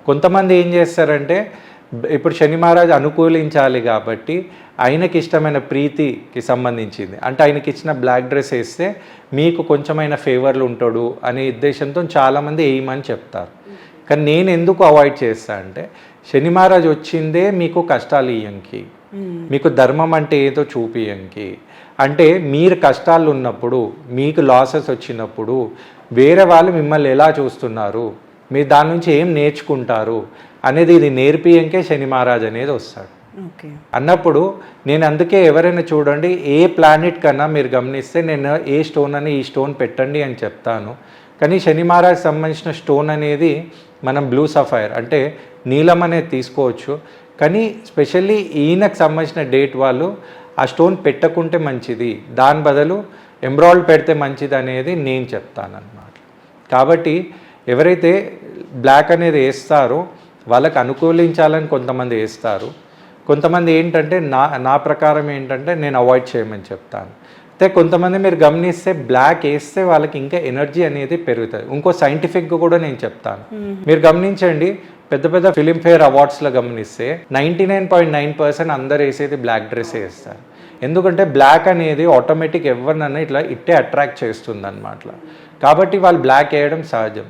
కొంతమంది ఏం చేస్తారంటే ఇప్పుడు శని మహారాజ్ అనుకూలించాలి కాబట్టి ఆయనకి ఇష్టమైన ప్రీతికి సంబంధించింది అంటే ఆయనకి ఇచ్చిన బ్లాక్ డ్రెస్ వేస్తే మీకు కొంచెమైన ఫేవర్లు ఉంటాడు అనే ఉద్దేశంతో చాలామంది వేయమని చెప్తారు. కానీ నేను ఎందుకు అవాయిడ్ చేస్తా అంటే శని మహారాజ్ వచ్చిందే మీకు కష్టాలు ఇయ్యంకి, మీకు ధర్మం అంటే ఏదో చూపియంకి. అంటే మీరు కష్టాలు ఉన్నప్పుడు మీకు లాసెస్ వచ్చినప్పుడు వేరే వాళ్ళు మిమ్మల్ని ఎలా చూస్తున్నారు, మీరు దాని నుంచి ఏం నేర్చుకుంటారు అనేది ఇది నేర్పియంకే శని మహారాజ్ అనేది వస్తాడు. అన్నప్పుడు నేను అందుకే ఎవరైనా చూడండి ఏ ప్లానెట్ కన్నా మీరు గమనిస్తే నేను ఏ స్టోన్ అని ఈ స్టోన్ పెట్టండి అని చెప్తాను. కానీ శని మహారాజ్ సంబంధించిన స్టోన్ అనేది మనం బ్లూ సఫైర్ అంటే నీలం అనేది తీసుకోవచ్చు. కానీ స్పెషల్లీ ఈయనకు సంబంధించిన డేట్ వాళ్ళు ఆ స్టోన్ పెట్టకుంటే మంచిది, దాని బదులు ఎంబ్రాయిడ్ పెడితే మంచిది అనేది నేను చెప్తాను అన్నమాట. కాబట్టి ఎవరైతే బ్లాక్ అనేది వేస్తారో వాళ్ళకి అనుకూలించాలని కొంతమంది వేస్తారు, కొంతమంది ఏంటంటే నా ప్రకారం ఏంటంటే నేను అవాయిడ్ చేయమని చెప్తాను. అయితే కొంతమంది మీరు గమనిస్తే బ్లాక్ వేస్తే వాళ్ళకి ఇంకా ఎనర్జీ అనేది పెరుగుతుంది. ఇంకో సైంటిఫిక్గా కూడా నేను చెప్తాను. మీరు గమనించండి, పెద్ద పెద్ద ఫిలింఫేర్ అవార్డ్స్లో గమనిస్తే 99.9% అందరు వేసేది బ్లాక్ డ్రెస్ వేస్తారు. ఎందుకంటే బ్లాక్ అనేది ఆటోమేటిక్ ఎవరినన్నా ఇట్లా ఇట్టే అట్రాక్ట్ చేస్తుంది అన్నమాట. కాబట్టి వాళ్ళు బ్లాక్ వేయడం సహజం.